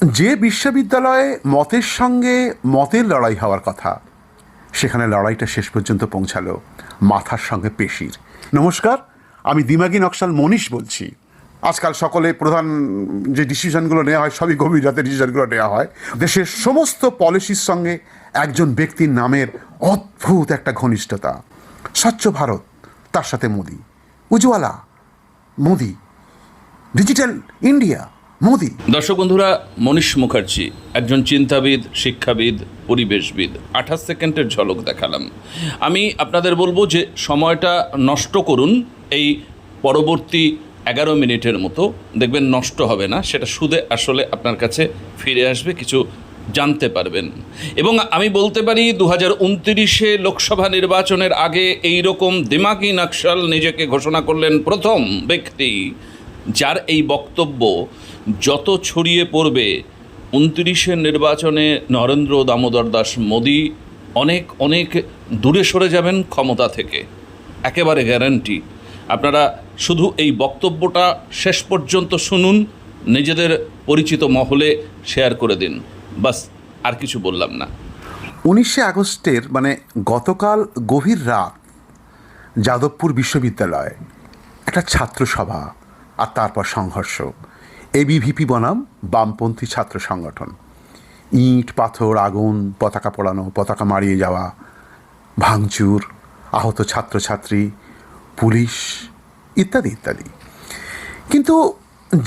যে বিশ্ববিদ্যালয়ে মতের সঙ্গে মতের লড়াই হওয়ার কথা, সেখানে লড়াইটা শেষ পর্যন্ত পৌঁছালো মাথার সঙ্গে পেশির। নমস্কার, আমি দিমাগি নকশাল মনীষ বলছি। আজকাল সকলে প্রধান যে ডিসিশনগুলো নেওয়া হয় সবই গভীর রাতে ডিসিশনগুলো নেওয়া হয়। দেশের সমস্ত পলিসির সঙ্গে একজন ব্যক্তির নামের অদ্ভুত একটা ঘনিষ্ঠতা। স্বচ্ছ ভারত, তার সাথে মোদি। উজ্জ্বলা, মোদি। Digital India, Modi. দর্শক বন্ধুরা, মনীষ মুখার্জি একজন চিন্তাবিদ, শিক্ষাবিদ, পরিবেশবিদ। 28 সেকেন্ডের ঝলক দেখালাম। আমি আপনাদের বলবো যে সময়টা নষ্ট করুন। এই পরবর্তী 11 মিনিটের মতো দেখবেন নষ্ট হবে না, সেটা সুদে আসলে আপনার কাছে ফিরে আসবে, কিছু জানতে পারবেন। এবং আমি বলতে পারি 2029-এ লোকসভা নির্বাচনের আগে এই রকম দিমাগি নকশাল নিজেকে ঘোষণা করলেন প্রথম ব্যক্তি, যার এই বক্তব্য যত ছড়িয়ে পড়বে 29-এর নির্বাচনে নরেন্দ্র দামোদর দাস মোদি অনেক অনেক দূরে সরে যাবেন ক্ষমতা থেকে, একেবারে গ্যারান্টি। আপনারা শুধু এই বক্তব্যটা শেষ পর্যন্ত শুনুন, নিজেদের পরিচিত মহলে শেয়ার করে দিন, বাস, আর কিছু বললাম না। 19শে আগস্টের মানে গতকাল গভীর রাত যাদবপুর বিশ্ববিদ্যালয়ে একটা ছাত্র সভা আর তারপর সংঘর্ষ। এবিভিপি বনাম বামপন্থী ছাত্র সংগঠন। ইট, পাথর, আগুন, পতাকা পোড়ানো, পতাকা মারিয়ে যাওয়া, ভাঙচুর, আহত ছাত্রছাত্রী, পুলিশ, ইত্যাদি ইত্যাদি। কিন্তু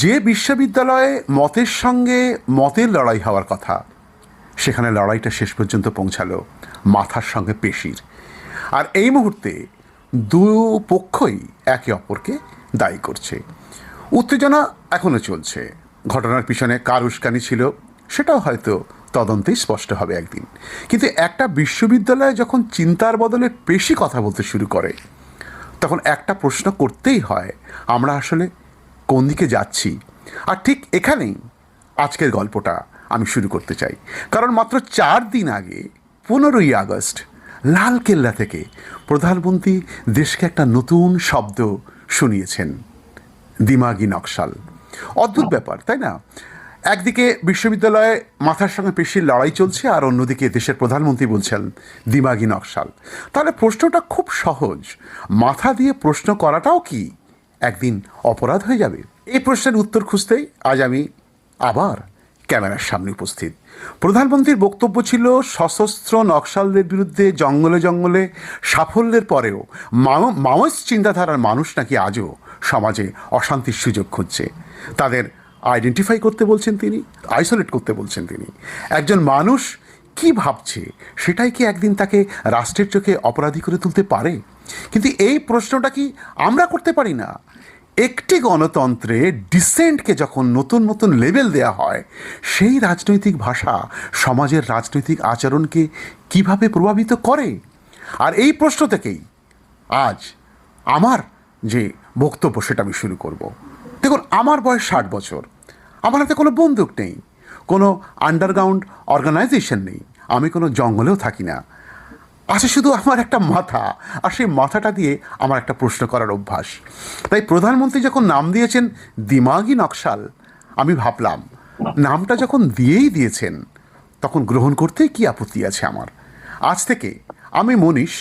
যে বিশ্ববিদ্যালয়ে মতের সঙ্গে মতের লড়াই হওয়ার কথা, সেখানে লড়াইটা শেষ পর্যন্ত পৌঁছালো মাথার সঙ্গে পেশির। আর এই মুহূর্তে দুপক্ষই একে অপরকে দায়ী করছে। উত্তেজনা এখনও চলছে। ঘটনার পিছনে কার উস্কানি ছিল সেটাও হয়তো তদন্তেই স্পষ্ট হবে একদিন। কিন্তু একটা বিশ্ববিদ্যালয়ে যখন চিন্তার বদলে পেশি কথা বলতে শুরু করে, তখন একটা প্রশ্ন করতেই হয়, আমরা আসলে কোন দিকে যাচ্ছি? আর ঠিক এখানেই আজকের গল্পটা আমি শুরু করতে চাই। কারণ মাত্র 4 দিন আগে 15ই আগস্ট লালকেল্লা থেকে প্রধানমন্ত্রী দেশকে একটা নতুন শব্দ শুনিয়েছেন, দিমাগি নকশাল। অদ্ভুত ব্যাপার, তাই না? একদিকে বিশ্ববিদ্যালয়ে মাথার সঙ্গে পেশির লড়াই চলছে, আর অন্যদিকে দেশের প্রধানমন্ত্রী বলছেন দিমাগি নকশাল। তাহলে প্রশ্নটা খুব সহজ, মাথা দিয়ে প্রশ্ন করাটাও কি একদিন অপরাধ হয়ে যাবে? এই প্রশ্নের উত্তর খুঁজতেই আজ আমি আবার ক্যামেরার সামনে উপস্থিত। প্রধানমন্ত্রীর বক্তব্য ছিল সশস্ত্র নকশালদের বিরুদ্ধে জঙ্গলে জঙ্গলে সাফল্যের পরেও মাওয়িস্ট চিন্তাধারার মানুষ নাকি আজও সমাজে অশান্তির সুযোগ খুঁজছে। তাদের আইডেন্টিফাই করতে বলছেন তিনি, আইসোলেট করতে বলছেন তিনি। একজন মানুষ কি ভাবছে সেটাই কি একদিন তাকে রাষ্ট্রের চোখে অপরাধী করে তুলতে পারে? কিন্তু এই প্রশ্নটা কি আমরা করতে পারি না? একটি গণতন্ত্রে ডিসেন্টকে যখন নতুন নতুন লেভেল দেয়া হয়, সেই রাজনৈতিক ভাষা সমাজের রাজনৈতিক আচরণকে কিভাবে প্রভাবিত করে? আর এই প্রশ্ন থেকেই আজ আমার যে বক্তব্য সেটা আমি শুরু করব। দেখুন, আমার বয়স 60 বছর। আমার হাতে কোনো বন্দুক নেই, কোনো আন্ডারগ্রাউন্ড অর্গানাইজেশন নেই, আমি কোনো জঙ্গলেও থাকি না। আছে শুধু আমার একটা মাথা, আর সেই মাথাটা দিয়ে আমার একটা প্রশ্ন করার অভ্যাস। তাই প্রধানমন্ত্রী যখন নাম দিয়েছেন দিমাগি নকশাল, আমি ভাবলাম নামটা যখন দিয়েছেন তখন গ্রহণ করতে কি আপত্তি আছে আমার। আজ থেকে আমি মনীষ,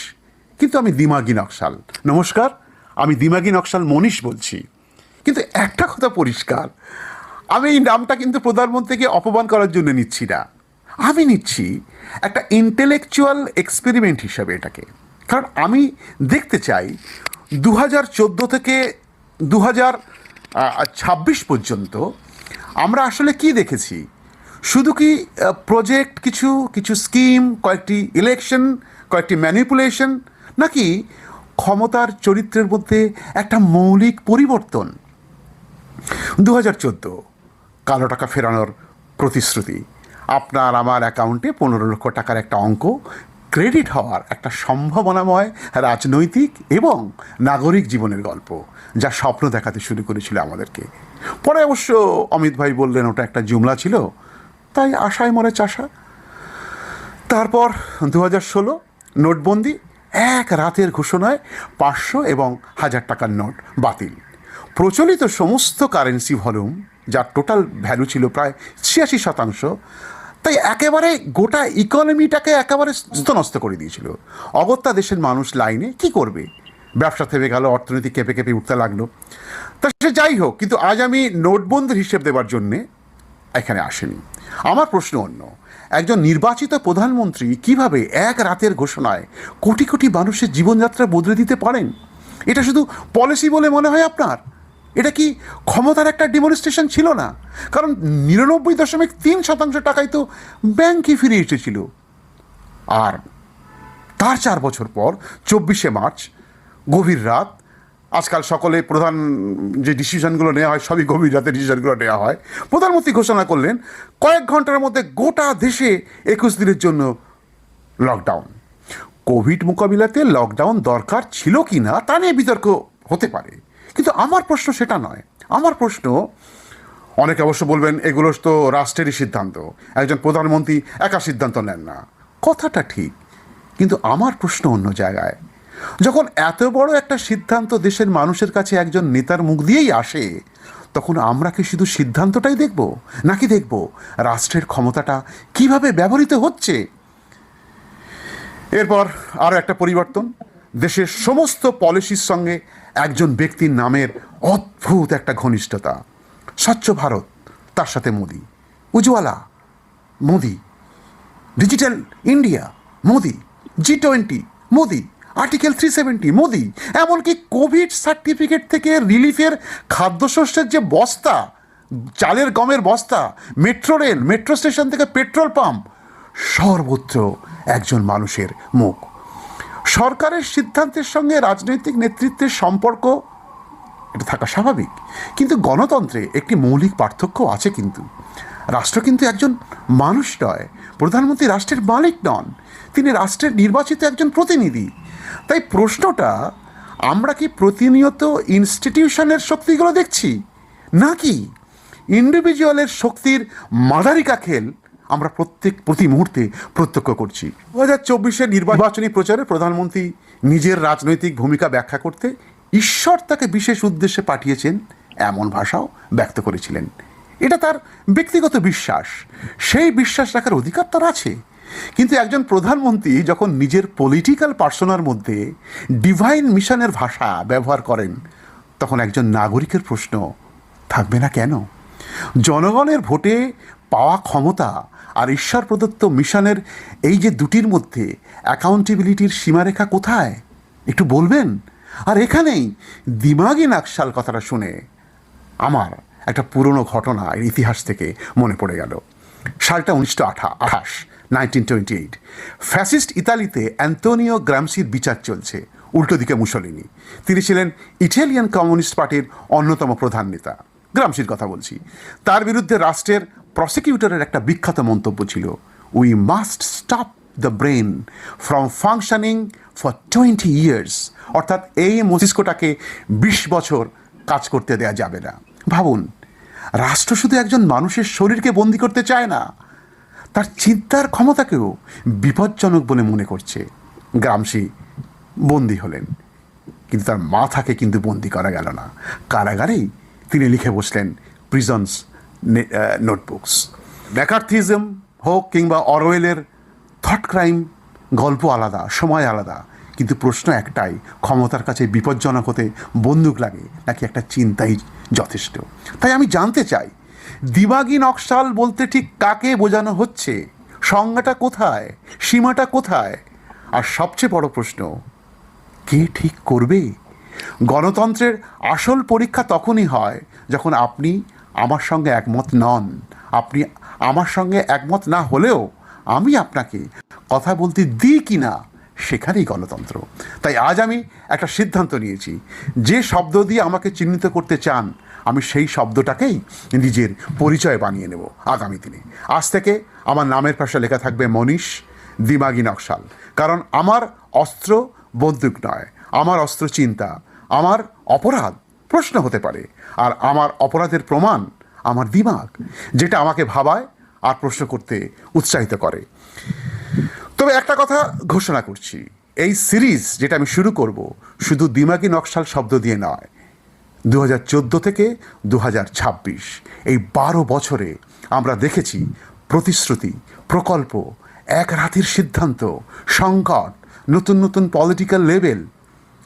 কিন্তু আমি দিমাগি নকশাল। নমস্কার, আমি দিমাগি নকশাল মনীষ বলছি। কিন্তু একটা কথা পরিষ্কার, আমি এই নামটা কিন্তু প্রধানমন্ত্রীকে অপমান করার জন্য নিচ্ছি না। আমি নিচ্ছি একটা ইন্টেলেকচুয়াল এক্সপেরিমেন্ট হিসাবে এটাকে। কারণ আমি দেখতে চাই 2014 থেকে 2026 পর্যন্ত আমরা আসলে কি দেখেছি। শুধু কি প্রজেক্ট, কিছু কিছু স্কিম, কয়েকটি ইলেকশন, কয়েকটি ম্যানিপুলেশন, নাকি ক্ষমতার চরিত্রের মধ্যে একটা মৌলিক পরিবর্তন? 2014 কালো টাকা ফেরানোর প্রতিশ্রুতি, আপনার আমার অ্যাকাউন্টে 15 লক্ষ টাকার একটা অঙ্ক ক্রেডিট হওয়ার একটা সম্ভাবনাময় রাজনৈতিক এবং নাগরিক জীবনের গল্প, যা স্বপ্ন দেখাতে শুরু করেছিল আমাদেরকে। পরে অবশ্য অমিত ভাই বললেন ওটা একটা জুমলা ছিল, তাই আশায় মরে চাষা। তারপর 2016 নোটবন্দি, এক রাতের ঘোষণায় 500 এবং 1000 টাকার নোট বাতিল। প্রচলিত সমস্ত কারেন্সি ভলিউম যার টোটাল ভ্যালু ছিল প্রায় 86%, তাই একেবারে গোটা ইকোনমিটাকে একেবারে স্তনস্ত করে দিয়েছিল। অগত্যা দেশের মানুষ লাইনে কি করবে, ব্যবসা থেমে গেল, অর্থনীতি কেঁপে কেঁপে উঠতে লাগলো। তা সে যাই হোক, কিন্তু আজ আমি নোটবন্দির হিসেব দেওয়ার জন্যে এখানে আসেনি। আমার প্রশ্ন অন্য, একজন নির্বাচিত প্রধানমন্ত্রী কিভাবে এক রাতের ঘোষণায় কোটি কোটি মানুষের জীবনযাত্রা বদলে দিতে পারেন? এটা শুধু পলিসি বলে মনে হয় আপনার? এটা কি ক্ষমতার একটা ডেমনস্ট্রেশন ছিল না? কারণ 99.3% টাকাই তো ব্যাংকে ফিরে এসেছিল। আর তার 4 বছর পর 24শে মার্চ গভীর রাত, আজকাল সকলে প্রধান যে ডিসিশনগুলো নেওয়া হয় সবই গভীর রাতে ডিসিশনগুলো নেওয়া হয়, প্রধানমন্ত্রী ঘোষণা করলেন কয়েক ঘন্টার মধ্যে গোটা দেশে 21 দিনের জন্য লকডাউন। কোভিড মোকাবিলাতে লকডাউন দরকার ছিল কি না তা নিয়ে বিতর্ক হতে পারে, কিন্তু আমার প্রশ্ন সেটা নয়। আমার প্রশ্ন, অনেকে অবশ্য বলবেন এগুলো তো রাষ্ট্রেরই সিদ্ধান্ত, একজন প্রধানমন্ত্রী একা সিদ্ধান্ত নেন না, কথাটা ঠিক, কিন্তু আমার প্রশ্ন অন্য জায়গায়। যখন এত বড় একটা সিদ্ধান্ত দেশের মানুষের কাছে একজন নেতার মুখ দিয়েই আসে, তখন আমরা কি শুধু সিদ্ধান্তটাই দেখব, নাকি দেখব রাষ্ট্রের ক্ষমতাটা কিভাবে ব্যবহৃত হচ্ছে? এরপর আরও একটা পরিবর্তন, দেশের সমস্ত পলিসির সঙ্গে একজন ব্যক্তির নামের অদ্ভুত একটা ঘনিষ্ঠতা। স্বচ্ছ ভারত, তার সাথে Modi, Ujjwala Modi, digital India Modi, G20 Modi, article 370 Modi, এমনকি কোভিড সার্টিফিকেট থেকে রিলিফের খাদ্যশস্যের যে বস্তা, চালের গমের বস্তা, মেট্রো রেল, মেট্রো স্টেশন থেকে পেট্রোল পাম্প, সর্বত্র একজন মানুষের মুখ। সরকারের সিদ্ধান্তের সঙ্গে রাজনৈতিক নেতৃত্বের সম্পর্ক এটা থাকা স্বাভাবিক, কিন্তু গণতন্ত্রে একটি মৌলিক পার্থক্য আছে। কিন্তু রাষ্ট্র কিন্তু একজন মানুষ নয়, প্রধানমন্ত্রী রাষ্ট্রের মালিক নন, তিনি রাষ্ট্রের নির্বাচিত একজন প্রতিনিধি। তাই প্রশ্নটা, আমরা কি প্রতিনিয়ত ইনস্টিটিউশনের শক্তিগুলো দেখছি, নাকি ইন্ডিভিজুয়ালের শক্তির মাদারিকা খেল আমরা প্রতি মুহূর্তে প্রত্যক্ষ করছি? 2024-এর নির্বাচনী প্রচারে প্রধানমন্ত্রী নিজের রাজনৈতিক ভূমিকা ব্যাখ্যা করতে ঈশ্বর তাকে বিশেষ উদ্দেশ্যে পাঠিয়েছেন এমন ভাষাও ব্যক্ত করেছিলেন। এটা তার ব্যক্তিগত বিশ্বাস, সেই বিশ্বাস রাখার অধিকার তার আছে। কিন্তু একজন প্রধানমন্ত্রী যখন নিজের পলিটিক্যাল পার্সোনার মধ্যে ডিভাইন মিশনের ভাষা ব্যবহার করেন, তখন একজন নাগরিকের প্রশ্ন থাকবে না কেন? জনগণের ভোটে পাওয়া ক্ষমতা আর ঈশ্বর প্রদত্ত মিশনের এই যে দুটির মধ্যে অ্যাকাউন্টেবিলিটির সীমারেখা কোথায়, একটু বলবেন? আর এখানেই দিমাগি নাকশাল কথাটা শুনে আমার একটা পুরনো ঘটনা ইতিহাস থেকে মনে পড়ে গেল। সালটা 1928, ফ্যাসিস্ট ইতালিতে অ্যান্তোনিও গ্রামসির বিচার চলছে, উল্টো দিকে মুসোলিনি। তিনি ছিলেন ইটালিয়ান কমিউনিস্ট পার্টির অন্যতম প্রধান নেতা, গ্রামসির কথা বলছি। তার বিরুদ্ধে রাষ্ট্রের প্রসিকিউটরের একটা বিখ্যাত মন্তব্য ছিল, we must stop the brain from functioning for 20 years, অর্থাৎ এই মস্তিষ্কটাকে 20 বছর কাজ করতে দেয়া যাবে না। ভাবুন, রাষ্ট্র শুধু একজন মানুষের শরীরকে বন্দি করতে চায় না, তার চিন্তার ক্ষমতাকেও বিপজ্জনক বলে মনে করছে। গ্রামসি বন্দি হলেন, কিন্তু তার মাথাকে কিন্তু বন্দি করা গেল না, কারাগারেই তিনি লিখে বসলেন প্রিজনস নোটবুকস। ম্যাকার্থিজম হোক কিংবা অরওয়েলের থট ক্রাইম, গল্প আলাদা, সময় আলাদা, কিন্তু প্রশ্ন একটাই, ক্ষমতার কাছে বিপজ্জনক হতে বন্দুক লাগে নাকি একটা চিন্তাই যথেষ্ট? তাই আমি জানতে চাই, দিমাগি নকশাল বলতে ঠিক কাকে বোঝানো হচ্ছে, সংজ্ঞাটা কোথায়, সীমাটা কোথায়? আর সবচেয়ে বড় প্রশ্ন, কে ঠিক করবে? গণতন্ত্রের আসল পরীক্ষা তখনই হয় যখন আপনি আমার সঙ্গে একমত নন। আপনি আমার সঙ্গে একমত না হলেও আমি আপনাকে কথা বলতে দিই কি না, সেখানেই গণতন্ত্র। তাই আজ আমি একটা সিদ্ধান্ত নিয়েছি, যে শব্দ দিয়ে আমাকে চিহ্নিত করতে চান, আমি সেই শব্দটাকেই নিজের পরিচয় বানিয়ে নেব আগামী দিনে। আজ থেকে আমার নামের পাশে লেখা থাকবে মনীষ দিমাগি নকশাল, কারণ আমার অস্ত্র বন্দুক নয়, আমার অস্ত্র চিন্তা। আমার অপরাধ প্রশ্ন হতে পারে, আর আমার অপরাধের প্রমাণ আমার দিমাগ, যেটা আমাকে ভাবায় আর প্রশ্ন করতে উৎসাহিত করে। তবে একটা কথা ঘোষণা করছি, এই সিরিজ যেটা আমি শুরু করব, শুধু দিমাগি নকশাল শব্দ দিয়ে নয়, 2014 থেকে 2026 এই 12 বছরে আমরা দেখেছি প্রতিশ্রুতি, প্রকল্প, এক রাতের সিদ্ধান্ত, সংকট, নতুন নতুন পলিটিক্যাল লেভেল,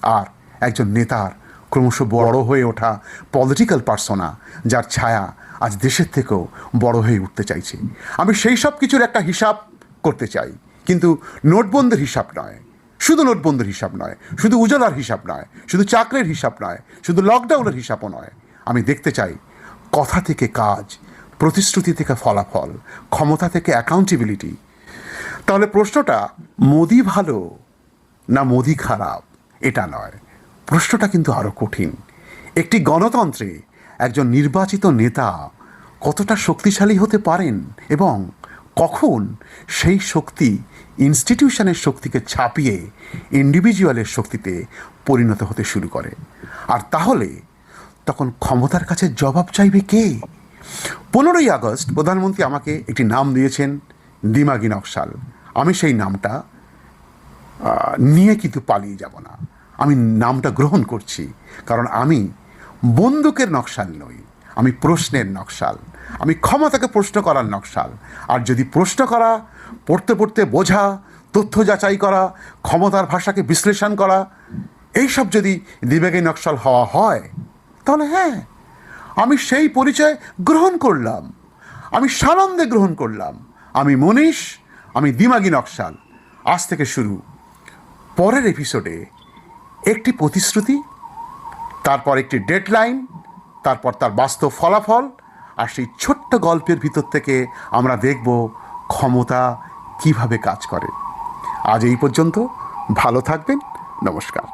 আর একজন নেতার ক্রমশ বড় হয়ে ওঠা পলিটিক্যাল পার্সোনা, যার ছায়া আজ দেশের থেকেও বড় হয়ে উঠতে চাইছে। আমি সেই সব কিছুর একটা হিসাব করতে চাই, কিন্তু নোটবন্দির হিসাব নয়, শুধু নোটবন্দির হিসাব নয়, শুধু উজালার হিসাব নয়, শুধু চাকরির হিসাব নয়, শুধু লকডাউনের হিসাবও নয়। আমি দেখতে চাই কথা থেকে কাজ, প্রতিশ্রুতি থেকে ফলাফল, ক্ষমতা থেকে অ্যাকাউন্টেবিলিটি। তাহলে প্রশ্নটা মোদি ভালো না মোদি খারাপ এটা নয়, প্রশ্নটা কিন্তু আরও কঠিন। একটি গণতন্ত্রে একজন নির্বাচিত নেতা কতটা শক্তিশালী হতে পারেন এবং কখন সেই শক্তি ইনস্টিটিউশনের শক্তিকে ছাপিয়ে ইন্ডিভিজুয়ালের শক্তিতে পরিণত হতে শুরু করে। আর তাহলে তখন ক্ষমতার কাছে জবাব চাইবে কে? 15ই আগস্ট প্রধানমন্ত্রী আমাকে একটি নাম দিয়েছেন, দিমাগি নকশাল। আমি সেই নামটা নিয়ে কিন্তু পালিয়ে যাব না, আমি নামটা গ্রহণ করছি, কারণ আমি বন্দুকের নকশাল নই, আমি প্রশ্নের নকশাল, আমি ক্ষমতাকে প্রশ্ন করার নকশাল। আর যদি প্রশ্ন করা, পড়তে পড়তে বোঝা, তথ্য যাচাই করা, ক্ষমতার ভাষাকে বিশ্লেষণ করা, এইসব যদি দিমাগি নকশাল হওয়া হয়, তাহলে হ্যাঁ, আমি সেই পরিচয় গ্রহণ করলাম, আমি সানন্দে গ্রহণ করলাম। আমি মনীষ, আমি দিমাগি নকশাল। আজ থেকে শুরু, পরের এপিসোডে একটি প্রতিশ্রুতি, তারপর একটি ডেডলাইন, তারপর তার বাস্তব ফলাফল, আর সেই ছোট্ট গল্পের ভিতর থেকে আমরা দেখব ক্ষমতা কিভাবে কাজ করে। আজ এই পর্যন্ত, ভালো থাকবেন, নমস্কার।